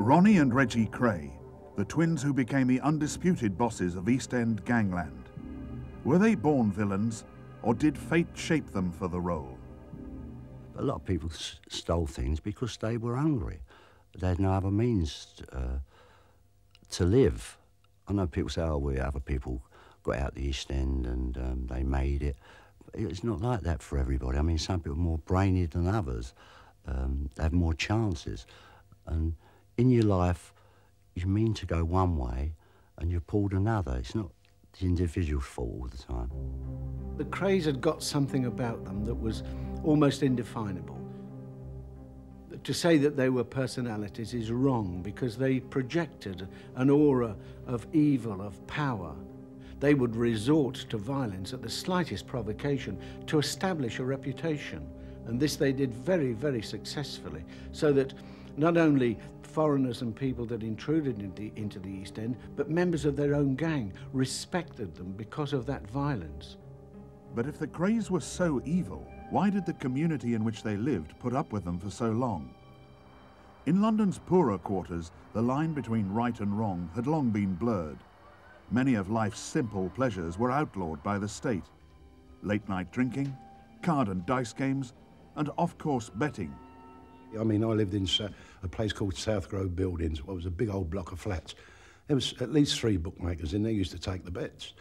Ronnie and Reggie Kray, the twins who became the undisputed bosses of East End gangland. Were they born villains, or did fate shape them for the role? A lot of people stole things because they were hungry. They had no other means to live. I know people say, oh, well, other people got out the East End and they made it. It's not like that for everybody. I mean, some people are more brainy than others. They have more chances. And in your life, you mean to go one way and you're pulled another. It's not the individual's fault all the time. The Krays had got something about them that was almost indefinable. To say that they were personalities is wrong because they projected an aura of evil, of power. They would resort to violence at the slightest provocation to establish a reputation. And this they did very, very successfully, so that not only foreigners and people that intruded into the East End, but members of their own gang respected them because of that violence. But if the Krays were so evil, why did the community in which they lived put up with them for so long? In London's poorer quarters, the line between right and wrong had long been blurred. Many of life's simple pleasures were outlawed by the state. Late-night drinking, card and dice games, and off-course betting. I mean, I lived in a place called South Grove Buildings. It was a big old block of flats. There was at least 3 bookmakers in there, used to take the bets.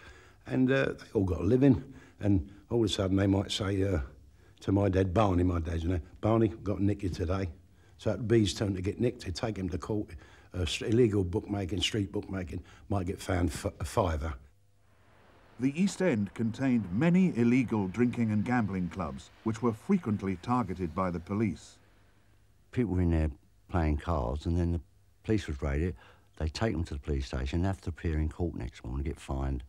And they all got a living, and all of a sudden they might say to my dad, Barney, my dad's name, Barney, got to nick you today. So at B's turn to get nicked, they'd take him to court. Illegal bookmaking, street bookmaking, might get found for a £5. The East End contained many illegal drinking and gambling clubs, which were frequently targeted by the police. People were in there playing cards, and then the police was raided. They'd take them to the police station, have to appear in court next morning, get fined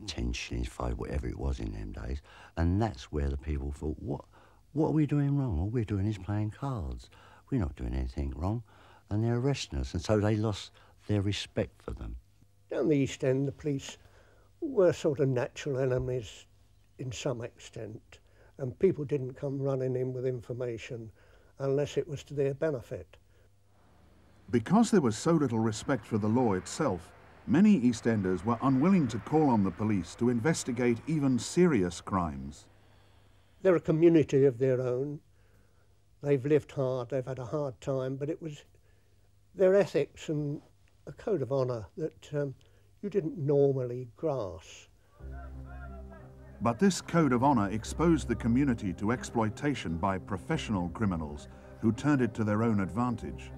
10 shillings, 5, whatever it was in them days. And that's where the people thought, what are we doing wrong? All we're doing is playing cards. We're not doing anything wrong. And they're arresting us, and so they lost their respect for them. Down the East End, the police were sort of natural enemies in some extent, and people didn't come running in with information unless it was to their benefit. Because there was so little respect for the law itself, many East Enders were unwilling to call on the police to investigate even serious crimes. They're a community of their own. They've lived hard, they've had a hard time, but it was their ethics and a code of honour that you didn't normally grasp. But this code of honour exposed the community to exploitation by professional criminals who turned it to their own advantage.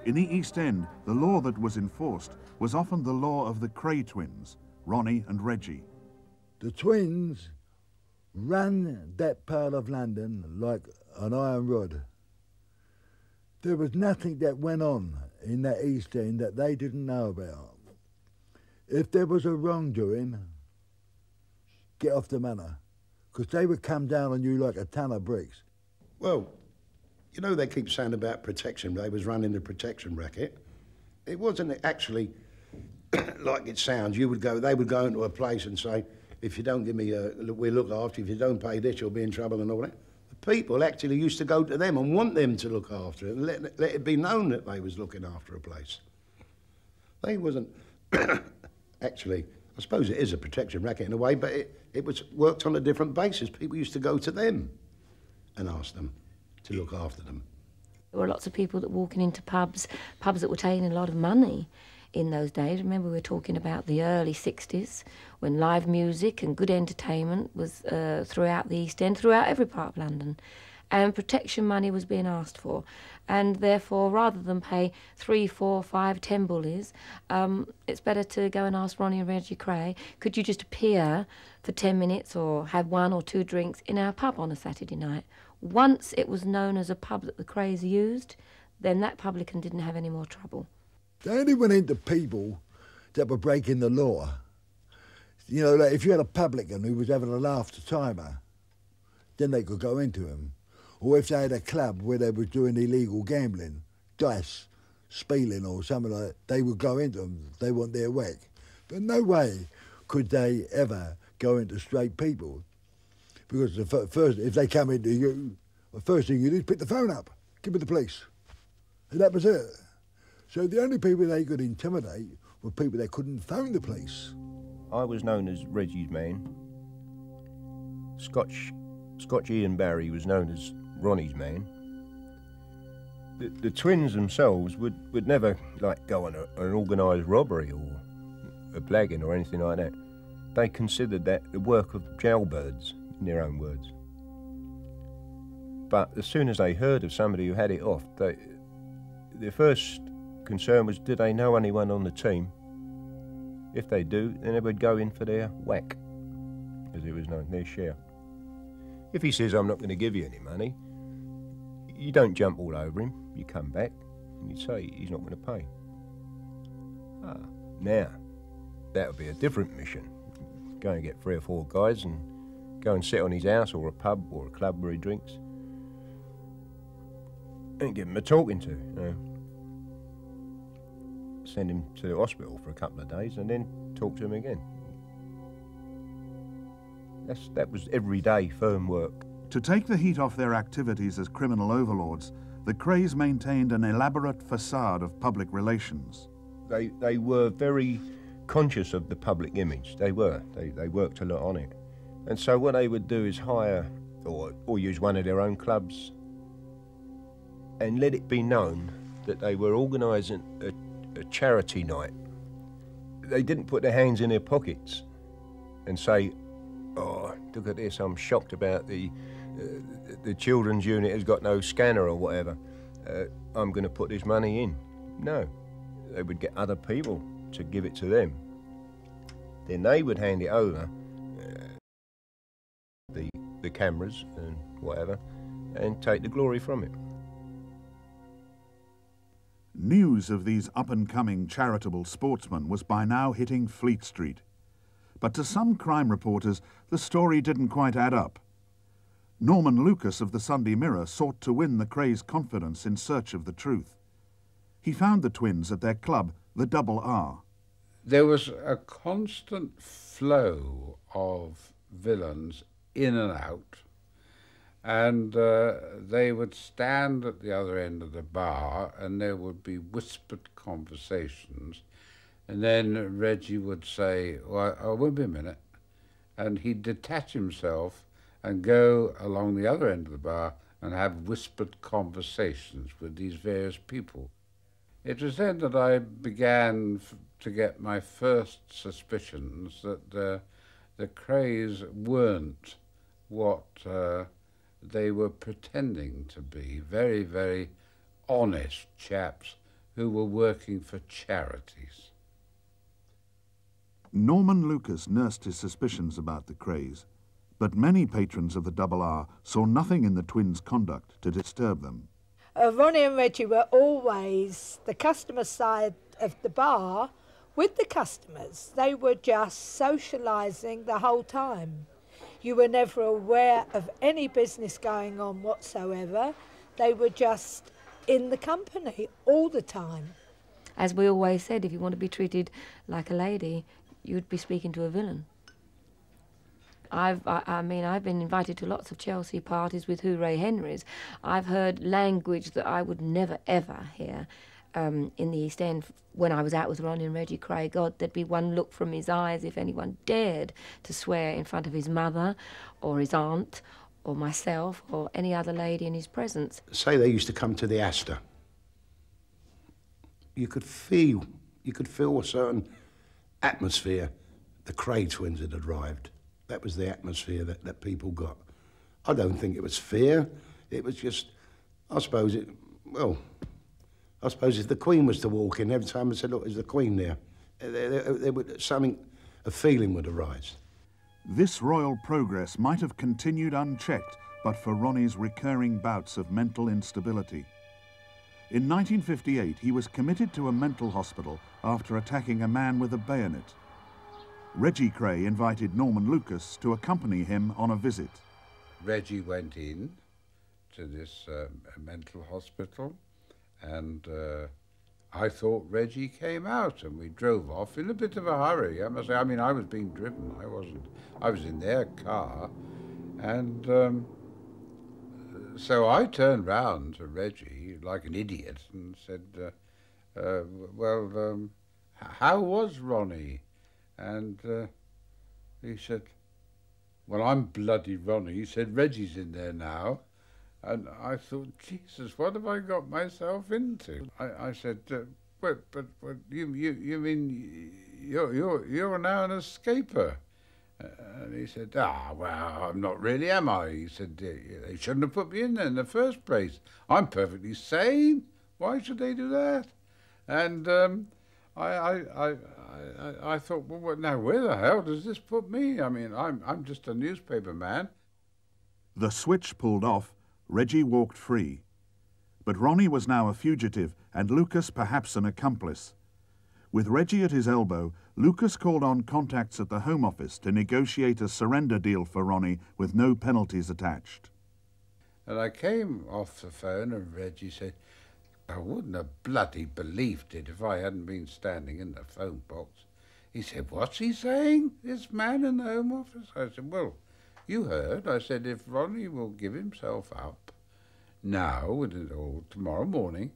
In the East End, the law that was enforced was often the law of the Kray twins, Ronnie and Reggie. The twins ran that part of London like an iron rod. There was nothing that went on in that East End that they didn't know about. If there was a wrongdoing, get off the manor, because they would come down on you like a ton of bricks. Well, you know, they keep saying about protection. They was running the protection racket. It wasn't actually like it sounds. They would go into a place and say, if you don't give me we'll look after you. If you don't pay this, you'll be in trouble and all that. The people actually used to go to them and want them to look after it and let it be known that they was looking after a place. They wasn't actually, I suppose it is a protection racket in a way, but it was worked on a different basis. People used to go to them and ask them to look after them. There were lots of people that walking into pubs that were taking a lot of money in those days. Remember, we were talking about the early 60s, when live music and good entertainment was throughout the East End, throughout every part of London. And protection money was being asked for. And therefore, rather than pay 3, 4, 5, 10 bullies, it's better to go and ask Ronnie and Reggie Kray, could you just appear for 10 minutes or have 1 or 2 drinks in our pub on a Saturday night? Once it was known as a pub that the Krays used, then that publican didn't have any more trouble. They only went into people that were breaking the law. You know, like if you had a publican who was having a laugh to timer, then they could go into him. Or if they had a club where they were doing illegal gambling, dice, spieling or something like that, they would go into them. They want their whack. But no way could they ever go into straight people. Because first, if they come into you, the first thing you do is pick the phone up, give it to the police. And that was it. So the only people they could intimidate were people that couldn't phone the police. I was known as Reggie's man. Scotch Ian Barry was known as Ronnie's man. The twins themselves would never like go on an organised robbery or a blagging or anything like that. They considered that the work of jailbirds, in their own words. But as soon as they heard of somebody who had it off, their first concern was, did they know anyone on the team? If they do, then they would go in for their whack, as it was known, their share. If he says, I'm not going to give you any money, you don't jump all over him. You come back and you say he's not going to pay. Now, that would be a different mission. Go and get 3 or 4 guys and go and sit on his house or a pub or a club where he drinks and give him a talking to. You know. Send him to the hospital for a couple of days and then talk to him again. That was everyday firm work. To take the heat off their activities as criminal overlords, the Krays maintained an elaborate facade of public relations. They were very conscious of the public image. They were. They worked a lot on it. And so what they would do is hire or use one of their own clubs and let it be known that they were organising a charity night. They didn't put their hands in their pockets and say, oh, look at this, I'm shocked about the children's unit has got no scanner or whatever. I'm going to put this money in. No, they would get other people to give it to them. Then they would hand it over, the cameras and whatever, and take the glory from it. News of these up-and-coming charitable sportsmen was by now hitting Fleet Street. But to some crime reporters, the story didn't quite add up. Norman Lucas of the Sunday Mirror sought to win the Krays' confidence in search of the truth. He found the twins at their club, the Double R. There was a constant flow of villains in and out, and they would stand at the other end of the bar and there would be whispered conversations, and then Reggie would say, well, oh, wait a minute, and he'd detach himself and go along the other end of the bar and have whispered conversations with these various people. It was then that I began to get my first suspicions that the Krays weren't what they were pretending to be, very, very honest chaps who were working for charities. Norman Lucas nursed his suspicions about the Krays, but many patrons of the Double R saw nothing in the twins' conduct to disturb them. Ronnie and Reggie were always the customer side of the bar with the customers. They were just socialising the whole time. You were never aware of any business going on whatsoever. They were just in the company all the time. As we always said, if you want to be treated like a lady, you'd be speaking to a villain. I've been invited to lots of Chelsea parties with Hooray Henrys. I've heard language that I would never, ever hear in the East End. When I was out with Ronnie and Reggie Kray, God, there'd be one look from his eyes if anyone dared to swear in front of his mother or his aunt or myself or any other lady in his presence. Say they used to come to the Astor. You could feel a certain atmosphere. The Kray twins had arrived. That was the atmosphere that people got. I don't think it was fear. It was just, I suppose if the Queen was to walk in, every time I said, look, is the Queen there? There would, a feeling would arise. This royal progress might have continued unchecked but for Ronnie's recurring bouts of mental instability. In 1958, he was committed to a mental hospital after attacking a man with a bayonet. Reggie Kray invited Norman Lucas to accompany him on a visit. Reggie went in to this mental hospital, and I thought Reggie came out, and we drove off in a bit of a hurry, I must say. I mean, I was being driven, I wasn't. I was in their car, and so I turned round to Reggie like an idiot and said, how was Ronnie? And he said, well, I'm bloody Ronnie. He said, Reggie's in there now. And I thought, Jesus, what have I got myself into? I said, but you mean you're now an escaper? And he said, well, I'm not really, am I? He said, they shouldn't have put me in there in the first place. I'm perfectly sane. Why should they do that? And I thought, well, now where the hell does this put me? I mean, I'm just a newspaper man. The switch pulled off, Reggie walked free. But Ronnie was now a fugitive and Lucas perhaps an accomplice. With Reggie at his elbow, Lucas called on contacts at the Home Office to negotiate a surrender deal for Ronnie with no penalties attached. And I came off the phone and Reggie said, I wouldn't have bloody believed it if I hadn't been standing in the phone box. He said, what's he saying, this man in the Home Office? I said, well, you heard. I said, if Ronnie will give himself up now or tomorrow morning,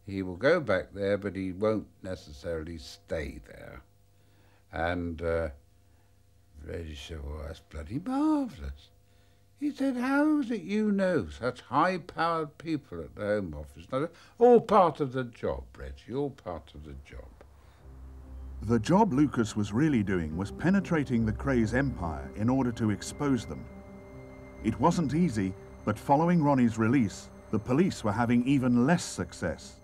he will go back there, but he won't necessarily stay there. And Reggie said, well, that's bloody marvellous. He said, how is it you know such high-powered people at the Home Office? Now, all part of the job, Reggie, all part of the job. The job Lucas was really doing was penetrating the Krays empire in order to expose them. It wasn't easy, but following Ronnie's release, the police were having even less success.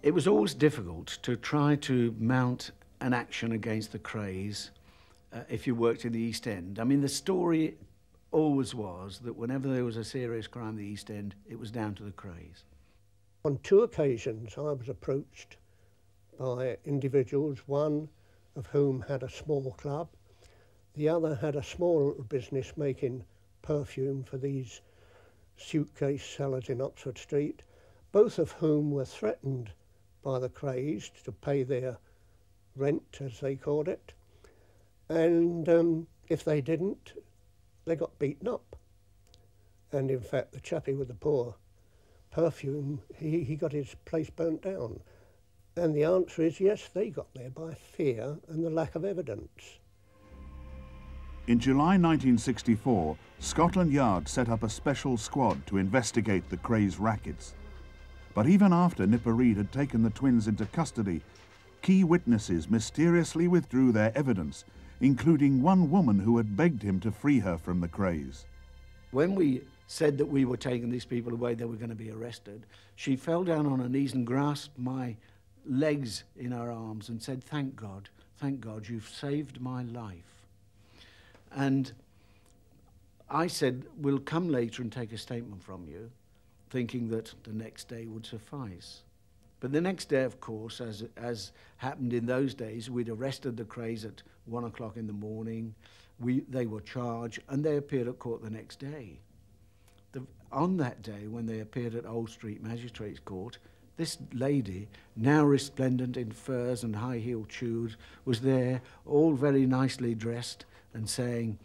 It was always difficult to try to mount an action against the Krays if you worked in the East End. I mean, the story always was that whenever there was a serious crime in the East End, it was down to the Krays. On 2 occasions I was approached by individuals, one of whom had a small club, the other had a small business making perfume for these suitcase sellers in Oxford Street, both of whom were threatened by the Krays to pay their rent, as they called it, and if they didn't, they got beaten up. And in fact, the chappie with the poor perfume, he got his place burnt down. And the answer is yes, they got there by fear and the lack of evidence. In July 1964, Scotland Yard set up a special squad to investigate the Krays rackets. But even after Nipper Read had taken the twins into custody, key witnesses mysteriously withdrew their evidence, including one woman who had begged him to free her from the Krays. When we said that we were taking these people away, they were going to be arrested, she fell down on her knees and grasped my legs in her arms and said, thank God, you've saved my life. And I said, we'll come later and take a statement from you, thinking that the next day would suffice. But the next day, of course, as happened in those days, we'd arrested the Krays at 1 o'clock in the morning. They were charged, and they appeared at court the next day. On that day, when they appeared at Old Street Magistrates Court, this lady, now resplendent in furs and high-heeled shoes, was there, all very nicely dressed, and saying,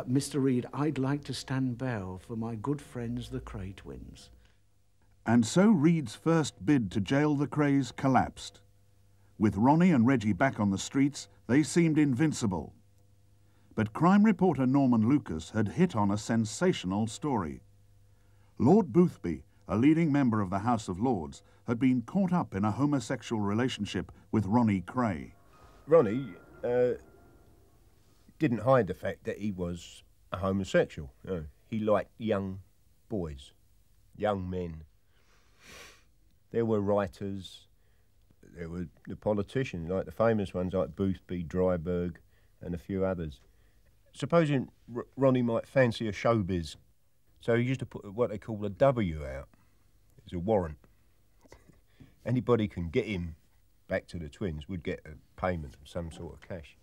Mr. Read, I'd like to stand bail for my good friends, the Kray twins. And so Read's first bid to jail the Krays collapsed. With Ronnie and Reggie back on the streets, they seemed invincible. But crime reporter Norman Lucas had hit on a sensational story. Lord Boothby, a leading member of the House of Lords, had been caught up in a homosexual relationship with Ronnie Kray. Ronnie didn't hide the fact that he was a homosexual. No. He liked young boys, young men. There were writers, there were the politicians, like the famous ones like Boothby, Dryburgh, and a few others. Supposing Ronnie might fancy a showbiz, so he used to put what they call a W out. It's a warrant. Anybody can get him back to the twins would get a payment of some sort of cash.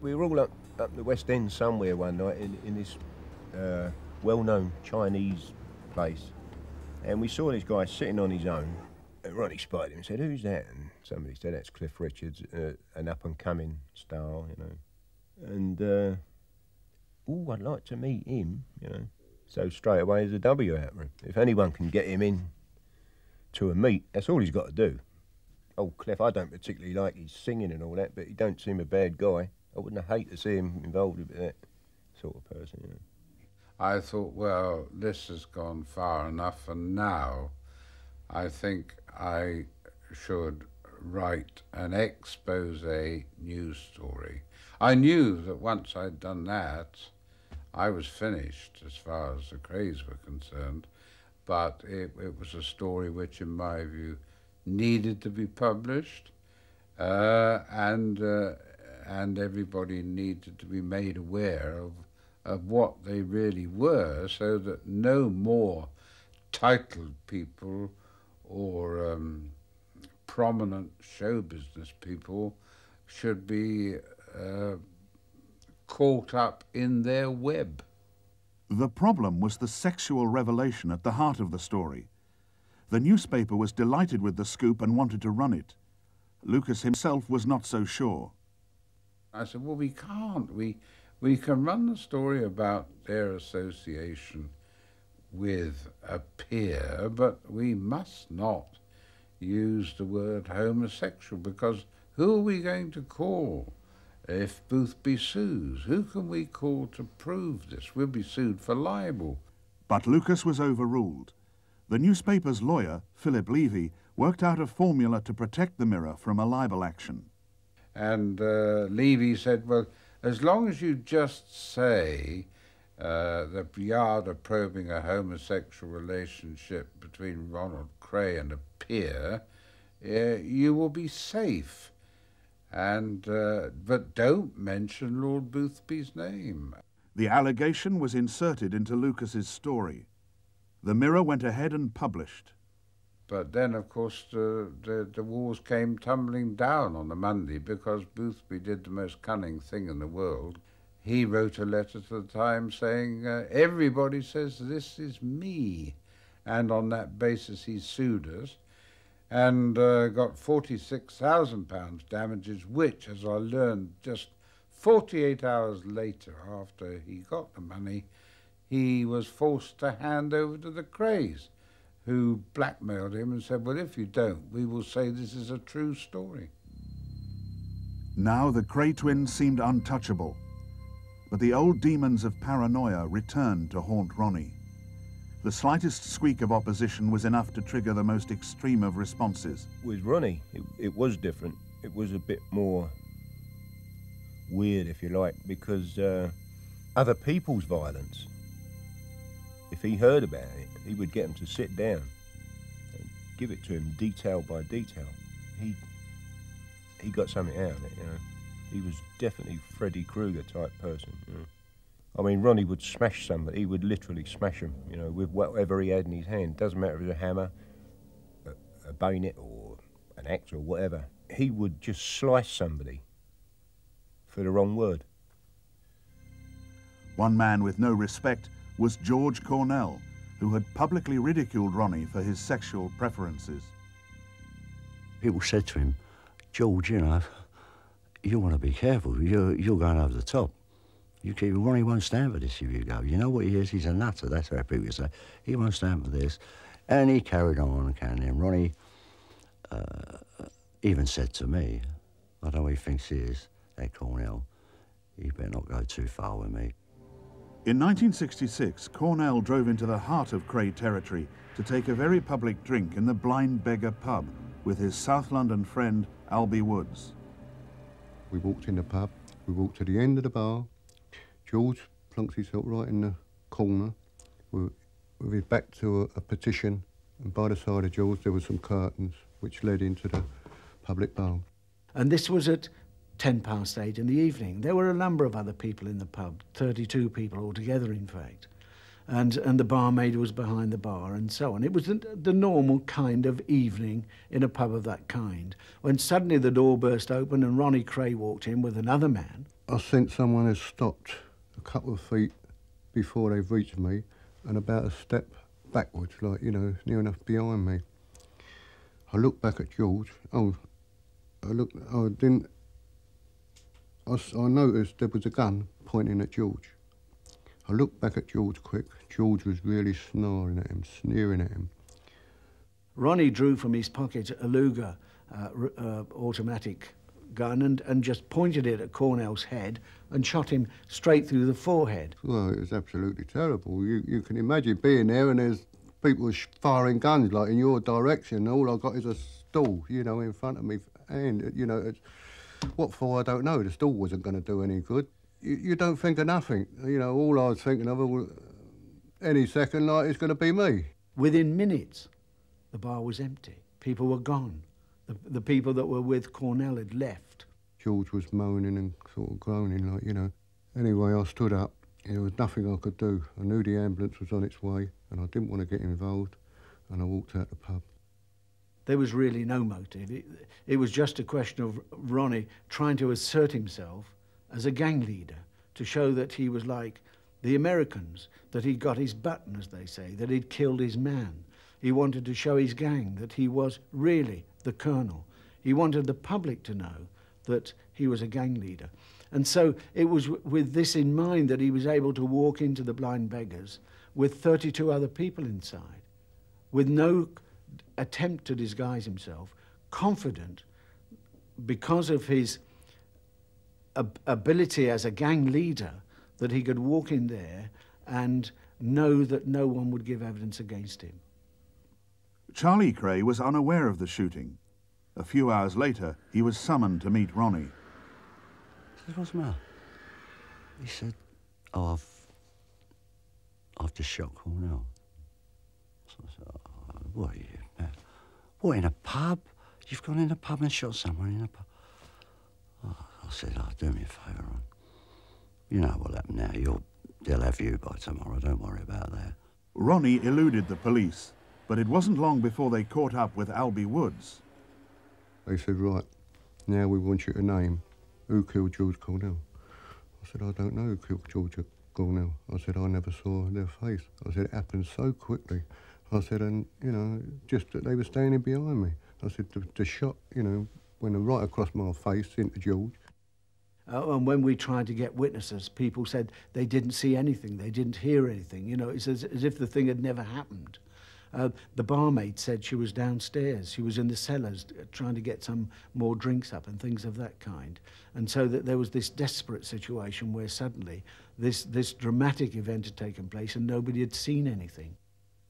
We were all up the West End somewhere one night in this well-known Chinese place, and we saw this guy sitting on his own. And Ronnie spotted him and said, "Who's that?" And somebody said, "That's Cliff Richards, an up-and-coming star, you know." And, "Oh, I'd like to meet him, you know." So straight away there's a W out for him. If anyone can get him in to a meet, that's all he's got to do. old Clef, I don't particularly like his singing and all that, but he don't seem a bad guy. I wouldn't hate to see him involved with that sort of person, you know. I thought, well, this has gone far enough, and now I think I should write an expose news story. I knew that once I'd done that, I was finished as far as the Krays were concerned, but it was a story which, in my view, needed to be published, and everybody needed to be made aware of what they really were, so that no more titled people or prominent show business people should be caught up in their web. The problem was the sexual revelation at the heart of the story. The newspaper was delighted with the scoop and wanted to run it. Lucas himself was not so sure. I said, well, we can't. We can run the story about their association with a peer, but we must not use the word homosexual, because who are we going to call if Boothby sues? Who can we call to prove this? We'll be sued for libel. But Lucas was overruled. The newspaper's lawyer, Philip Levy, worked out a formula to protect the Mirror from a libel action. And Levy said, well, as long as you just say that Yard are probing a homosexual relationship between Ronald Kray and a peer, you will be safe. And but don't mention Lord Boothby's name. The allegation was inserted into Lucas's story. The Mirror went ahead and published. But then, of course, the walls came tumbling down on the Monday, because Boothby did the most cunning thing in the world. He wrote a letter to the Times saying, everybody says this is me. And on that basis he sued us and got £46,000 damages, which, as I learned just 48 hours later, after he got the money, he was forced to hand over to the Krays, who blackmailed him and said, well, if you don't, we will say this is a true story. Now the Kray twins seemed untouchable, but the old demons of paranoia returned to haunt Ronnie. The slightest squeak of opposition was enough to trigger the most extreme of responses. With Ronnie, it was different. It was a bit more weird, if you like, because other people's violence, if he heard about it, he would get them to sit down and give it to him detail by detail. He got something out of it, you know. He was definitely Freddy Krueger type person, you know. I mean, Ronnie would smash somebody. He would literally smash them, you know, with whatever he had in his hand. Doesn't matter if it was a hammer, a bayonet, or an axe, or whatever. He would just slice somebody for the wrong word. One man with no respect was George Cornell, who had publicly ridiculed Ronnie for his sexual preferences. People said to him, George, you know, you want to be careful. You're going over the top. Ronnie won't stand for this if you go. You know what he is? He's a nutter. That's how people say. He won't stand for this. And he carried on and on. Ronnie even said to me, I don't know what he thinks he is, that Cornell, he better not go too far with me. In 1966, Cornell drove into the heart of Kray territory to take a very public drink in the Blind Beggar pub with his South London friend, Albie Woods. We walked in the pub, we walked to the end of the bar. George plunked himself right in the corner with his back to a partition, and by the side of George there were some curtains which led into the public bar. And this was at 8:10 in the evening. There were a number of other people in the pub, 32 people altogether, in fact. And the barmaid was behind the bar and so on. It was the normal kind of evening in a pub of that kind, when suddenly the door burst open and Ronnie Kray walked in with another man. I sensed someone had stopped a couple of feet before they reached me, and about a step backwards, like, you know, near enough behind me. I looked back at George. I noticed there was a gun pointing at George. I looked back at George quick. George was really snarling at him, sneering at him. Ronnie drew from his pocket a Luger automatic gun and just pointed it at Cornell's head and shot him straight through the forehead. Well, it was absolutely terrible. You can imagine being there and there's people firing guns like in your direction. All I got is a stall, you know, in front of me. And, you know, what for, I don't know. The stall wasn't going to do any good. You don't think of nothing. You know, all I was thinking of was any second, like, it's going to be me. Within minutes, the bar was empty. People were gone. The people that were with Cornell had left. George was moaning and sort of groaning, like, you know. Anyway, I stood up. There was nothing I could do. I knew the ambulance was on its way and I didn't want to get involved, and I walked out the pub. There was really no motive. It was just a question of Ronnie trying to assert himself as a gang leader, to show that he was like the Americans, that he'd got his button, as they say, that he'd killed his man. He wanted to show his gang that he was really the colonel. He wanted the public to know that he was a gang leader. And so it was with this in mind that he was able to walk into the Blind Beggars with 32 other people inside, with no attempt to disguise himself, confident because of his ability as a gang leader that he could walk in there and know that no one would give evidence against him. Charlie Kray was unaware of the shooting. A few hours later, he was summoned to meet Ronnie. I said, what's the matter? He said, oh, I've just shot Cornell. So I said, oh, what are you, man? What, in a pub? You've gone in a pub and shot someone in a pub? Oh, I said, oh, do me a favour, Ron. You know what'll happen now. They'll have you by tomorrow. Don't worry about that. Ronnie eluded the police, but it wasn't long before they caught up with Albie Woods. They said, right, now we want you to name who killed George Cornell. I said, I don't know who killed George Cornell. I said, I never saw their face. I said, it happened so quickly. I said, and, you know, just that they were standing behind me. I said, the shot, you know, went right across my face into George. And when we tried to get witnesses, people said they didn't see anything, they didn't hear anything. You know, it's as if the thing had never happened. The barmaid said she was downstairs. She was in the cellars trying to get some more drinks up and things of that kind. And so that there was this desperate situation where suddenly this dramatic event had taken place and nobody had seen anything.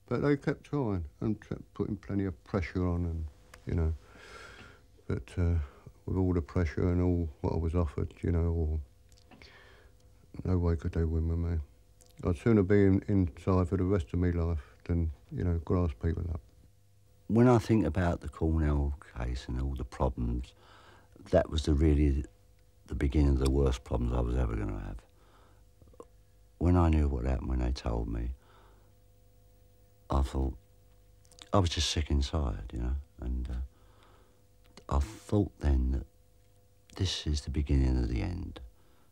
But they kept trying and kept putting plenty of pressure on, and, you know, but with all the pressure and all what I was offered, you know, no way could they win with me. I'd sooner be inside for the rest of my life than, you know, grass people up. When I think about the Cornell case and all the problems, that was really the beginning of the worst problems I was ever going to have. When I knew what happened, when they told me, I thought, I was just sick inside, you know, and I thought then that this is the beginning of the end.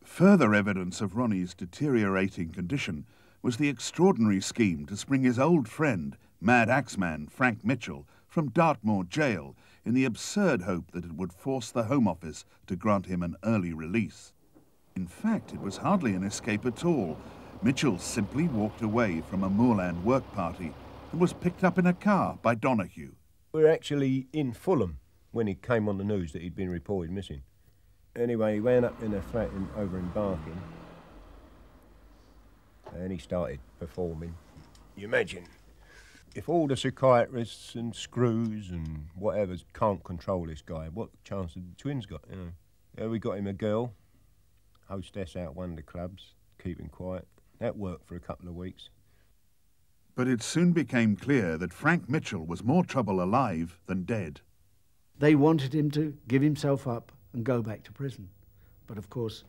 Further evidence of Ronnie's deteriorating condition was the extraordinary scheme to spring his old friend, Mad Axeman Frank Mitchell, from Dartmoor jail in the absurd hope that it would force the Home Office to grant him an early release. In fact, it was hardly an escape at all. Mitchell simply walked away from a moorland work party and was picked up in a car by Donaghue. We were actually in Fulham when he came on the news that he'd been reported missing. Anyway, he ran up in a flat over in Barking and he started performing. You imagine, if all the psychiatrists and screws and whatever can't control this guy, what chance have the twins got, you know? Yeah, we got him a girl, hostess out one of the clubs, keep him quiet. That worked for a couple of weeks. But it soon became clear that Frank Mitchell was more trouble alive than dead. They wanted him to give himself up and go back to prison. But of course,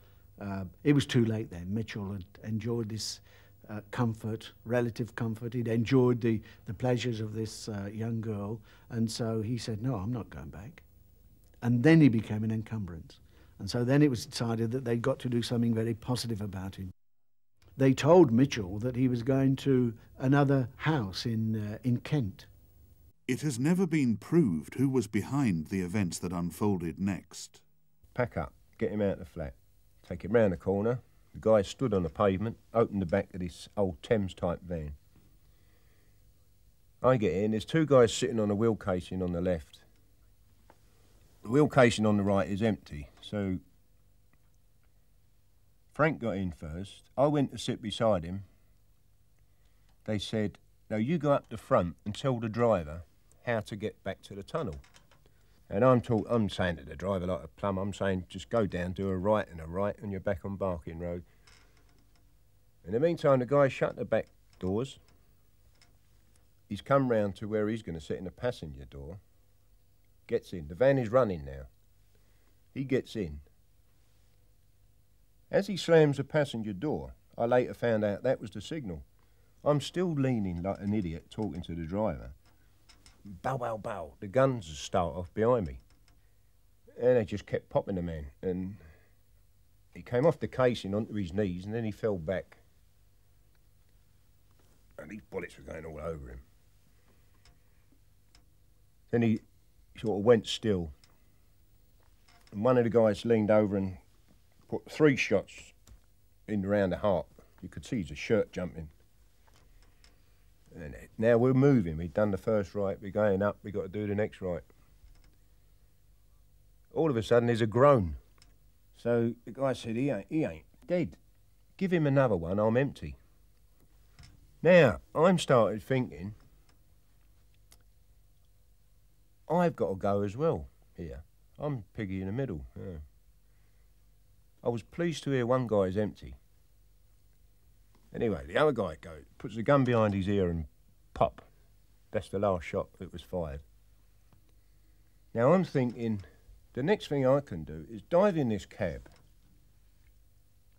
it was too late then. Mitchell had enjoyed this comfort, relative comfort. He'd enjoyed the pleasures of this young girl. And so he said, no, I'm not going back. And then he became an encumbrance. And so then it was decided that they'd got to do something very positive about him. They told Mitchell that he was going to another house in Kent. It has never been proved who was behind the events that unfolded next. Pack up, get him out of the flat, take him round the corner. The guy stood on the pavement, opened the back of this old Thames-type van. I get in, there's two guys sitting on a wheel casing on the left. the wheel casing on the right is empty, so Frank got in first. I went to sit beside him. They said, "No, you go up the front and tell the driver how to get back to the tunnel." And I'm saying to the driver like a plum, I'm saying, just go down, do a right and a right, and you're back on Barking Road. In the meantime, the guy shut the back doors. He's come round to where he's going to sit in the passenger door. Gets in. The van is running now. He gets in. As he slams the passenger door, I later found out that was the signal. I'm still leaning like an idiot talking to the driver. Bow, bow, bow. The guns start off behind me. And they just kept popping the man. And he came off the casing onto his knees and then he fell back. And these bullets were going all over him. Then he sort of went still. And one of the guys leaned over and put 3 shots in around the heart. You could see his shirt jumping. And now we're moving. We've done the first right. We're going up. We've got to do the next right. All of a sudden, there's a groan. So the guy said, he ain't dead. Give him another one. I'm empty. Now, I'm started thinking, I've got to go as well here. I'm piggy in the middle. Yeah. I was pleased to hear one guy's empty. Anyway, the other guy goes, puts the gun behind his ear and pop. That's the last shot that was fired. Now I'm thinking, the next thing I can do is dive in this cab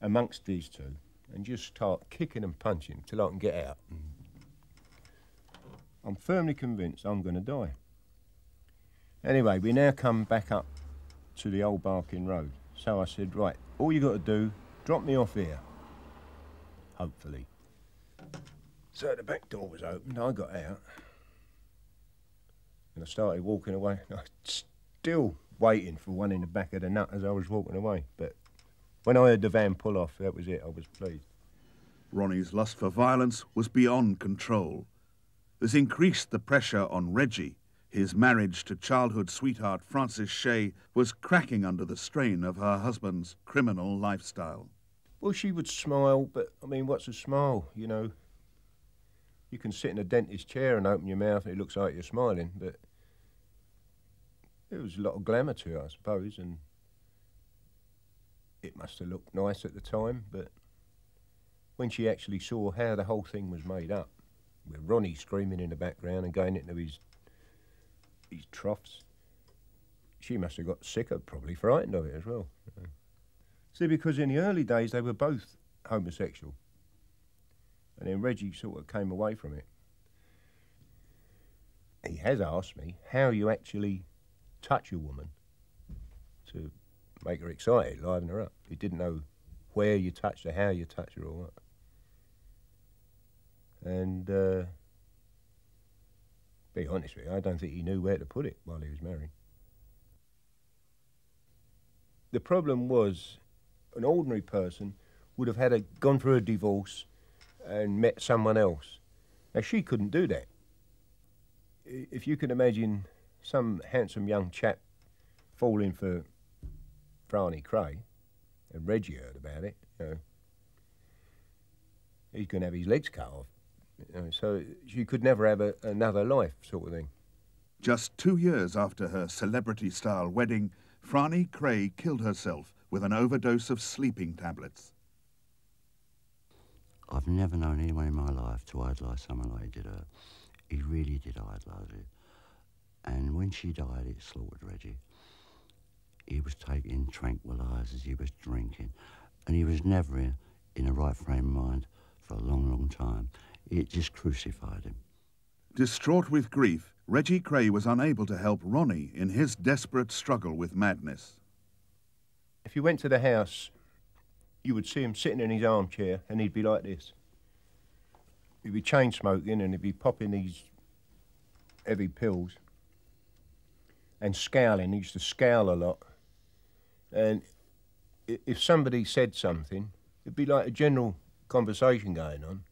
amongst these two and just start kicking and punching till I can get out. I'm firmly convinced I'm going to die. Anyway, we now come back up to the old Barking Road. So I said, right, all you got to do, drop me off here. Hopefully. So the back door was opened, I got out. And I started walking away. I was still waiting for one in the back of the nut as I was walking away. But when I heard the van pull off, that was it, I was pleased. Ronnie's lust for violence was beyond control. This increased the pressure on Reggie. His marriage to childhood sweetheart Frances Shea was cracking under the strain of her husband's criminal lifestyle. Well, she would smile, but, I mean, what's a smile, you know? You can sit in a dentist's chair and open your mouth and it looks like you're smiling, but there was a lot of glamour to it, I suppose, and it must have looked nice at the time, but when she actually saw how the whole thing was made up, with Ronnie screaming in the background and going into his troughs, she must have got sick of, probably frightened of it as well. See, because in the early days they were both homosexual. And then Reggie sort of came away from it. He has asked me how you actually touch a woman to make her excited, liven her up. He didn't know where you touched her, how you touched her or what. And be honest with you, I don't think he knew where to put it while he was married. The problem was, an ordinary person would have gone through a divorce and met someone else. Now, she couldn't do that. If you can imagine some handsome young chap falling for Franny Kray, and Reggie heard about it, you know, he's going to have his legs cut off. You know, so she could never have another life, sort of thing. Just 2 years after her celebrity-style wedding, Franny Kray killed herself with an overdose of sleeping tablets. I've never known anyone in my life to idolise someone like he did her. He really did idolise her. And when she died, it slaughtered Reggie. He was taking tranquilisers, he was drinking, and he was never in a right frame of mind for a long, long time. It just crucified him. Distraught with grief, Reggie Kray was unable to help Ronnie in his desperate struggle with madness. If you went to the house, you would see him sitting in his armchair and he'd be like this. He'd be chain smoking and he'd be popping these heavy pills and scowling. He used to scowl a lot. And if somebody said something, it'd be like a general conversation going on.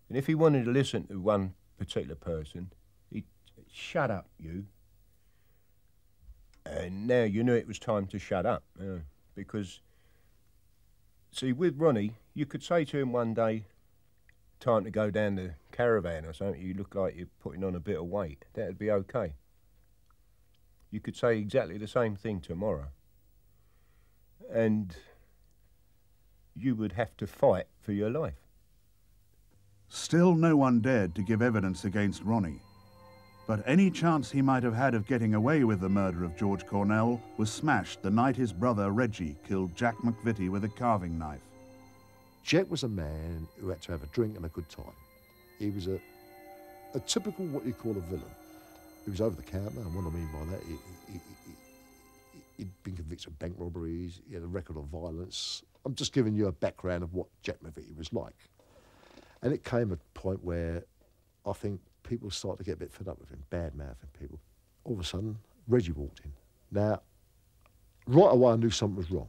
And if he wanted to listen to one particular person, he'd shut up, you. And now you knew it was time to shut up, because, see, with Ronnie, you could say to him one day, time to go down the caravan or something, you look like you're putting on a bit of weight. That'd be okay. You could say exactly the same thing tomorrow. And you would have to fight for your life. Still no one dared to give evidence against Ronnie. But any chance he might have had of getting away with the murder of George Cornell was smashed the night his brother Reggie killed Jack McVitie with a carving knife. Jack was a man who had to have a drink and a good time. He was a typical what you call a villain. He was over the counter, and what I mean by that, he'd been convicted of bank robberies, he had a record of violence. I'm just giving you a background of what Jack McVitie was like. And it came at a point where I think people started to get a bit fed up with him, bad-mouthing people. All of a sudden, Reggie walked in. Now, right away I knew something was wrong,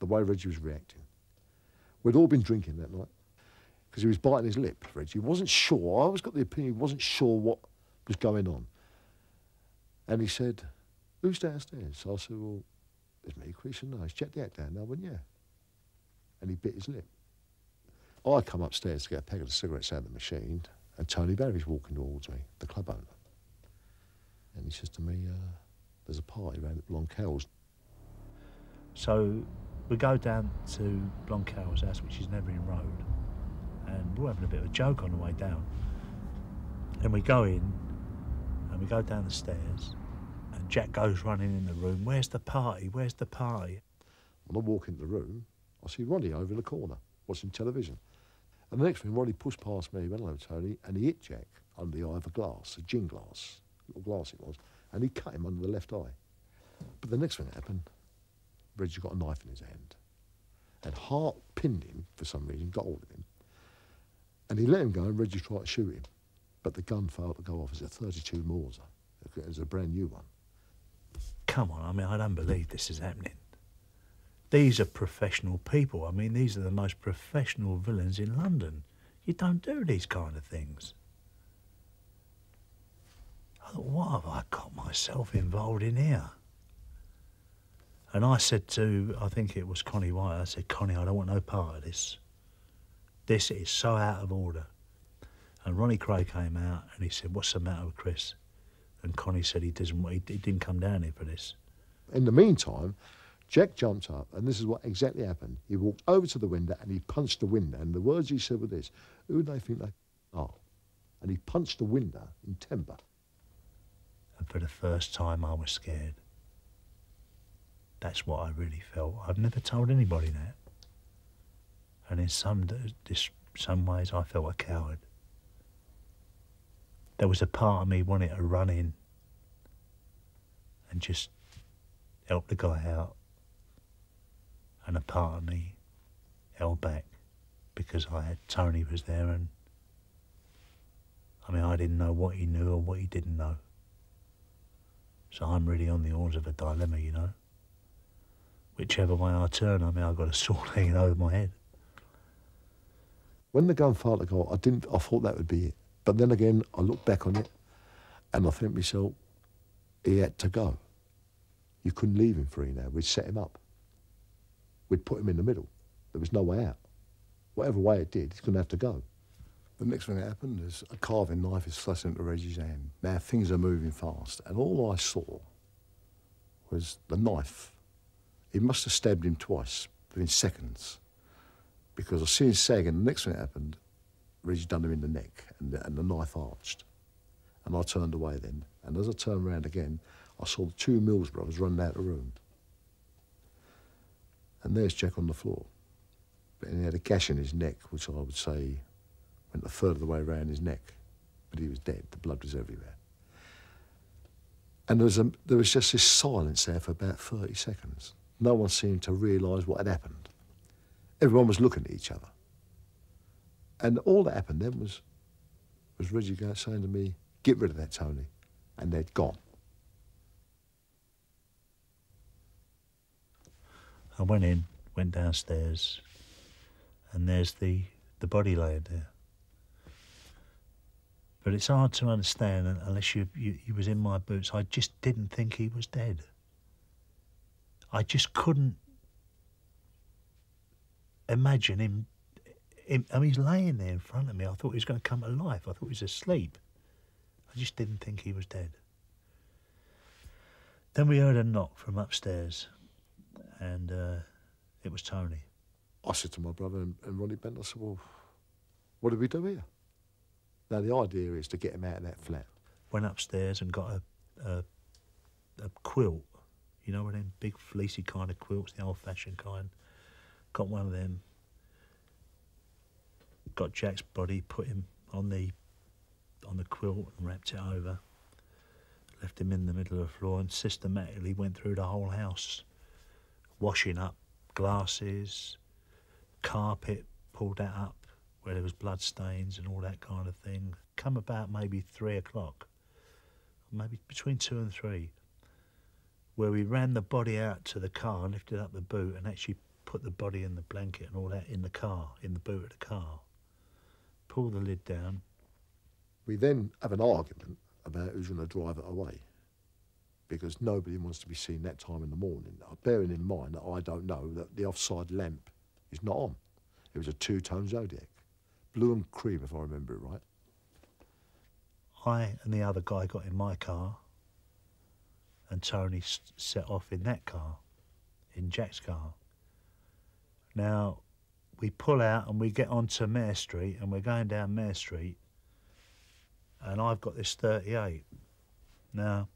the way Reggie was reacting. We'd all been drinking that night, because he was biting his lip, Reggie. He wasn't sure, I always got the opinion he wasn't sure what was going on. And he said, who's downstairs? So I said, well, it's me, Chris. And no, he's checked the act down. And I went, yeah. And he bit his lip. I come upstairs to get a packet of cigarettes out of the machine, and Tony Barry's walking towards me, the club owner. And he says to me, there's a party around at Blancale's. So we go down to Blancale's house, which is Nevering Road, and we're having a bit of a joke on the way down. And we go in, and we go down the stairs, and Jack goes running in the room, where's the party, where's the party? When I walk into the room, I see Ronnie over in the corner, watching television. And the next thing, Ronnie pushed past me, went hello Tony, and he hit Jack under the eye of a glass, a gin glass, little glass it was, and he cut him under the left eye. But the next thing that happened, Reggie got a knife in his hand, and Hart pinned him for some reason, got hold of him, and he let him go, and Reggie tried to shoot him, but the gun failed to go off. It's a 32 Mauser. It was a brand new one. Come on, I mean, I don't believe this is happening. These are professional people. I mean, these are the most professional villains in London. You don't do these kind of things. I thought, what have I got myself involved in here? And I said to, I think it was Connie White, I said, Connie, I don't want no part of this. This is so out of order. And Ronnie Kray came out and he said, what's the matter with Chris? And Connie said he didn't come down here for this. In the meantime, Jack jumped up, and this is what exactly happened. He walked over to the window and he punched the window, and the words he said were this, who do they think they are? And he punched the window in temper. And for the first time I was scared. That's what I really felt. I've never told anybody that. And in some ways I felt a coward. There was a part of me wanting to run in and just help the guy out. And a part of me held back because Tony was there, and I mean, I didn't know what he knew or what he didn't know. So I'm really on the horns of a dilemma, you know. Whichever way I turn, I mean, I've got a sword hanging over my head. When the gun failed to go, I thought that would be it. But then again, I looked back on it and I think to myself, he had to go. You couldn't leave him free now. We'd set him up. We'd put him in the middle. There was no way out. Whatever way it did, he's going to have to go. The next thing that happened is a carving knife is thrust into Reggie's hand. Now things are moving fast, and all I saw was the knife. He must have stabbed him twice within seconds, because I see him sag, and the next thing that happened, Reggie done him in the neck, and the knife arched. And I turned away then, and as I turned around again, I saw the two Mills brothers running out of the room. And there's Jack on the floor. But he had a gash in his neck, which I would say went a third of the way around his neck. But he was dead. The blood was everywhere. And there was just this silence there for about 30 seconds. No one seemed to realise what had happened. Everyone was looking at each other. And all that happened then was Reggie saying to me, get rid of that, Tony. And they'd gone. I went downstairs, and there's the body laying there. But it's hard to understand unless you was in my boots. I just didn't think he was dead. I just couldn't imagine him. I mean, he's laying there in front of me. I thought he was going to come to life. I thought he was asleep. I just didn't think he was dead. Then we heard a knock from upstairs, and it was Tony. I said to my brother and Ronnie Bent, I said, well, what do we do here? Now, the idea is to get him out of that flat. Went upstairs and got a quilt. You know, one of them big fleecy kind of quilts, the old-fashioned kind. Got one of them. Got Jack's body, put him on the quilt and wrapped it over. Left him in the middle of the floor and systematically went through the whole house, washing up glasses, carpet, pulled that up where there was blood stains and all that kind of thing. Come about maybe 3 o'clock, maybe between 2 and 3, where we ran the body out to the car, lifted up the boot and actually put the body in the blanket and all that in the car, in the boot of the car. Pull the lid down. We then have an argument about who's going to drive it away, because nobody wants to be seen that time in the morning. Bearing in mind that I don't know that the offside lamp is not on. It was a 2-tone Zodiac, blue and cream, if I remember it right. I and the other guy got in my car, and Tony set off in that car, in Jack's car. Now, we pull out and we get onto Mare Street, and we're going down Mare Street, and I've got this 38. Now,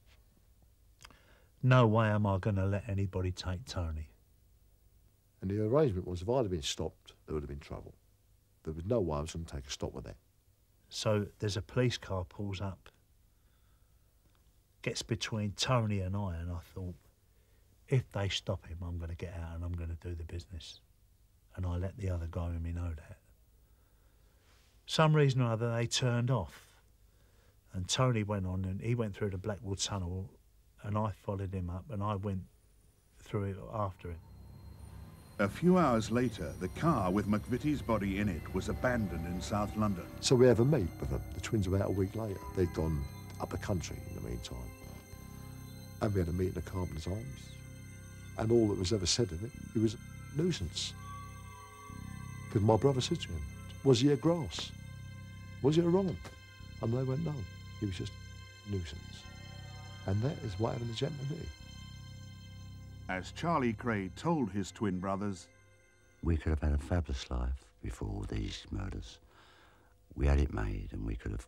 no way am I going to let anybody take Tony. And the arrangement was, if I'd have been stopped, there would have been trouble. There was no way I was going to take a stop with that. So there's a police car pulls up, gets between Tony and I thought, if they stop him, I'm going to get out and I'm going to do the business. And I let the other guy with me know that. Some reason or other, they turned off. And Tony went on, and he went through the Blackwood Tunnel, and I followed him up, and I went through it after him. A few hours later, the car with McVitie's body in it was abandoned in South London. So we have a meet with them. The twins about a week later. They'd gone up the country in the meantime. And we had a meet in the Carpenter's Arms. And all that was ever said of it was nuisance. Because my brother said to him, was he a grass? Was he a wrong one? And they went, no, he was just nuisance. And that is what happened to Jack McVitie. As Charlie Kray told his twin brothers, we could have had a fabulous life before these murders. We had it made and we could have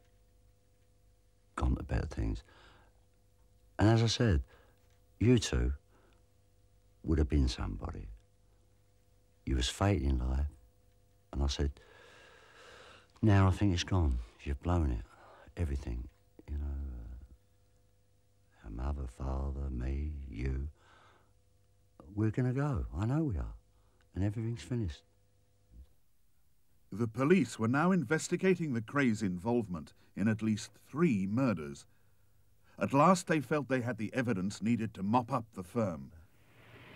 gone to better things. And as I said, you two would have been somebody. You was fate in life. And I said, now I think it's gone. You've blown it. Everything, you know. Our mother, father, me, you. We're going to go. I know we are. And everything's finished. The police were now investigating the Krays' involvement in at least 3 murders. At last they felt they had the evidence needed to mop up the firm.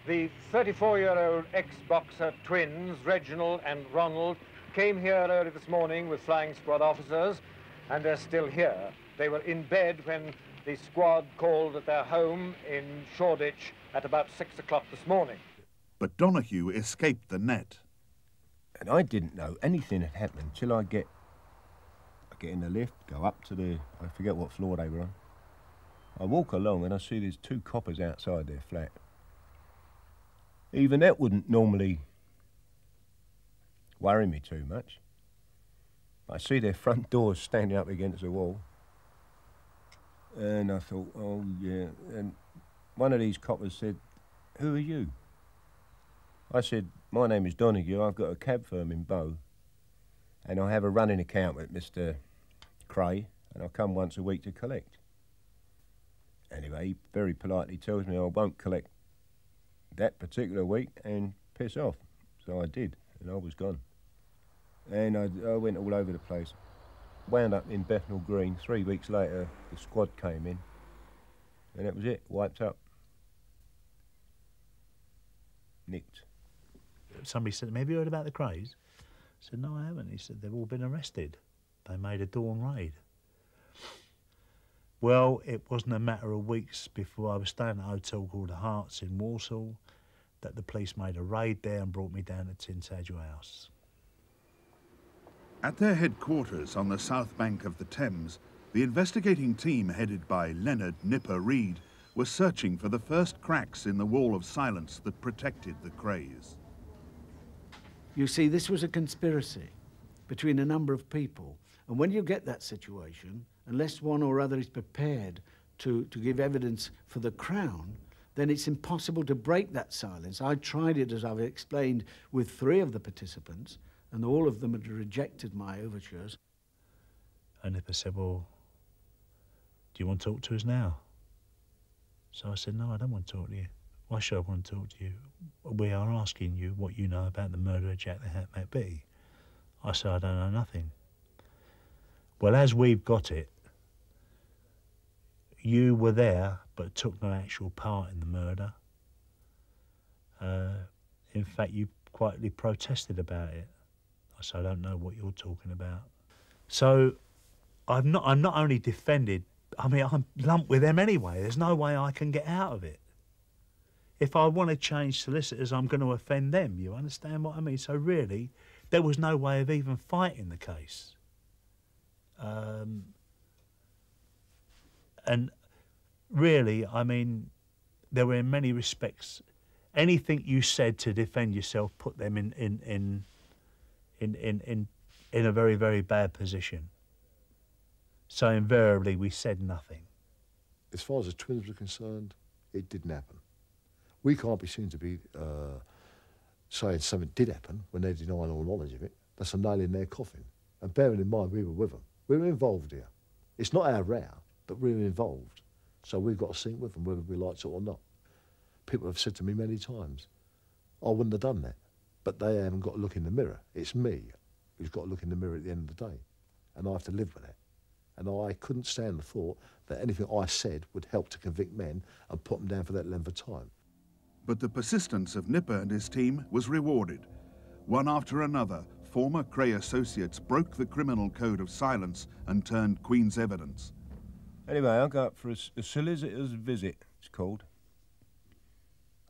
The 34-year-old ex-boxer twins, Reginald and Ronald, came here early this morning with flying squad officers, and they're still here. They were in bed when the squad called at their home in Shoreditch at about 6 o'clock this morning. But Donaghue escaped the net. And I didn't know anything had happened till I get in the lift, go up to the, I forget what floor they were on. I walk along and I see there's 2 coppers outside their flat. Even that wouldn't normally worry me too much. I see their front doors standing up against the wall. And I thought, oh yeah. And one of these coppers said, who are you? I said, my name is Donaghue. I've got a cab firm in Bow. And I have a running account with Mr. Kray, and I come once a week to collect. Anyway, he very politely tells me I won't collect that particular week and piss off. So I did, and I was gone. And I went all over the place. Wound up in Bethnal Green. 3 weeks later, the squad came in, and that was it, wiped up. Nicked. Somebody said, have you heard about the Krays? I said, no, I haven't. He said, they've all been arrested. They made a dawn raid. Well, it wasn't a matter of weeks before I was staying at a hotel called the Hearts in Walsall, that the police made a raid there and brought me down to Tintagel House. At their headquarters on the south bank of the Thames, the investigating team headed by Leonard "Nipper" Reed was searching for the first cracks in the wall of silence that protected the Krays. You see, this was a conspiracy between a number of people. And when you get that situation, unless one or other is prepared to give evidence for the Crown, then it's impossible to break that silence. I tried it, as I've explained, with 3 of the participants, and all of them had rejected my overtures. And Nipper said, well, do you want to talk to us now? So I said, no, I don't want to talk to you. Why should I want to talk to you? We are asking you what you know about the murder of Jack the Hat McBee. I said, I don't know nothing. Well, as we've got it, you were there but took no actual part in the murder. In fact, you quietly protested about it. I said, I don't know what you're talking about. So I'm not only defended, I mean, I'm lumped with them anyway. There's no way I can get out of it. If I want to change solicitors, I'm going to offend them. You understand what I mean? So really, there was no way of even fighting the case. And really, I mean, there were in many respects, anything you said to defend yourself put them in a very, very bad position. So invariably, we said nothing. As far as the twins were concerned, it didn't happen. We can't be seen to be saying something did happen when they're denying all knowledge of it. That's a nail in their coffin. And bearing in mind, we were with them. We were involved here. It's not our row, but we were involved. So we've got to sink with them, whether we like it or not. People have said to me many times, I wouldn't have done that. But they haven't got to look in the mirror. It's me who's got to look in the mirror at the end of the day. And I have to live with that. And I couldn't stand the thought that anything I said would help to convict men and put them down for that length of time. But the persistence of Nipper and his team was rewarded. One after another, former Kray associates broke the criminal code of silence and turned Queen's evidence. Anyway, I go up for a solicitor's visit, it's called.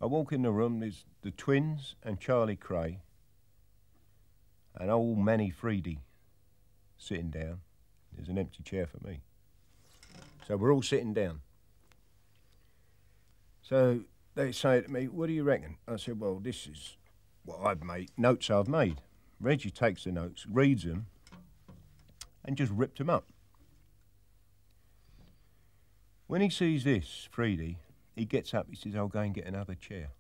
I walk in the room, there's the twins and Charlie Kray, and old Manny Freedy sitting down. There's an empty chair for me. So we're all sitting down. So they say to me, what do you reckon? I said, well, this is what I've made, notes I've made. Reggie takes the notes, reads them, and just ripped them up. When he sees this, Freedy, he gets up, he says, I'll go and get another chair.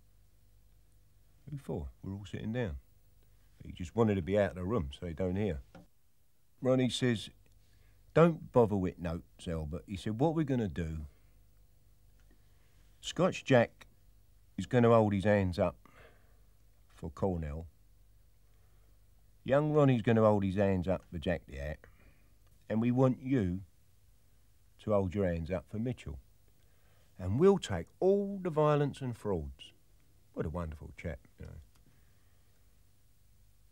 Who for? We're all sitting down. He just wanted to be out of the room so they don't hear. Ronnie says, don't bother with notes, Albert. He said, what we're going to do, Scotch Jack is going to hold his hands up for Cornell. Young Ronnie's going to hold his hands up for Jack the Hat. And we want you to hold your hands up for Mitchell. And we'll take all the violence and frauds. What a wonderful chap, you know.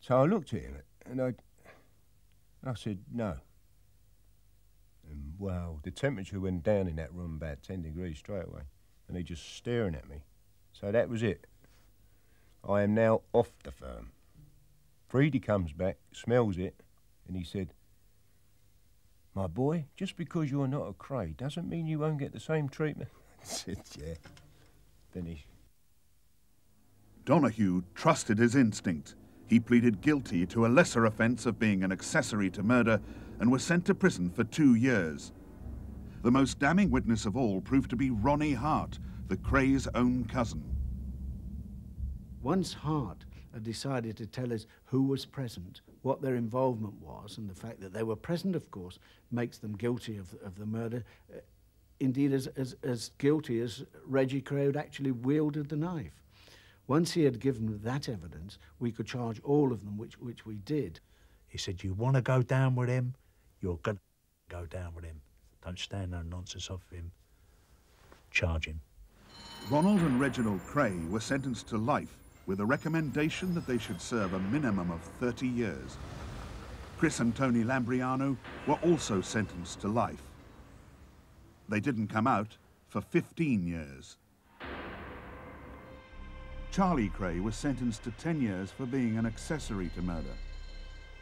So I looked at him and I said, no. And wow, the temperature went down in that room about 10 degrees straight away. And he just staring at me. So that was it. I am now off the firm. Freedy comes back, smells it, and he said, my boy, just because you're not a Kray doesn't mean you won't get the same treatment. I said, yeah. Finish. Donaghue trusted his instinct. He pleaded guilty to a lesser offence of being an accessory to murder and was sent to prison for 2 years. The most damning witness of all proved to be Ronnie Hart, the Kray's own cousin. Once Hart had decided to tell us who was present, what their involvement was, and the fact that they were present, of course, makes them guilty of the murder, indeed as guilty as Reggie Kray had actually wielded the knife. Once he had given that evidence, we could charge all of them, which we did. He said, you want to go down with him, you're going to go down with him. Don't stand no nonsense off him. Charge him. Ronald and Reginald Kray were sentenced to life with a recommendation that they should serve a minimum of 30 years. Chris and Tony Lambrianou were also sentenced to life. They didn't come out for 15 years. Charlie Kray was sentenced to 10 years for being an accessory to murder.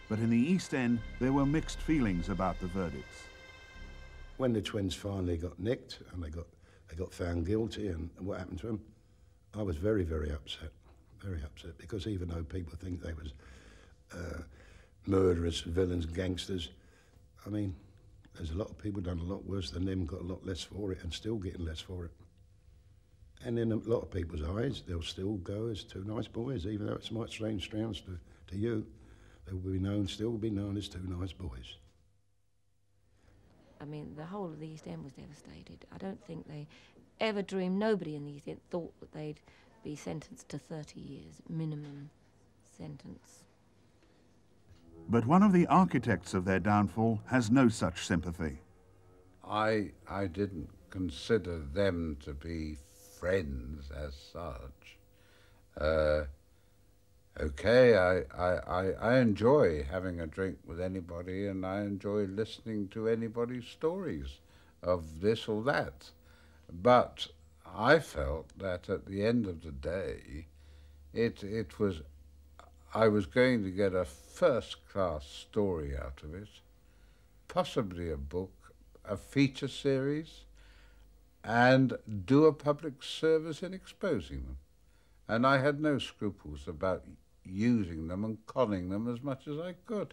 But in the East End, there were mixed feelings about the verdicts. When the twins finally got nicked and they got found guilty and what happened to them, I was very, very upset, because even though people think they was murderers, villains, gangsters, I mean, there's a lot of people done a lot worse than them, got a lot less for it and still getting less for it. And in a lot of people's eyes, they'll still go as two nice boys, even though it might strange sounds to you. They will still be known as two nice boys. I mean, the whole of the East End was devastated. I don't think they ever dreamed, nobody in the East End thought that they'd be sentenced to 30 years, minimum sentence. But one of the architects of their downfall has no such sympathy. I didn't consider them to be friends as such. Okay, I enjoy having a drink with anybody, and I enjoy listening to anybody's stories of this or that. But I felt that at the end of the day, I was going to get a first-class story out of it, possibly a book, a feature series, and do a public service in exposing them. And I had no scruples about using them and conning them as much as I could.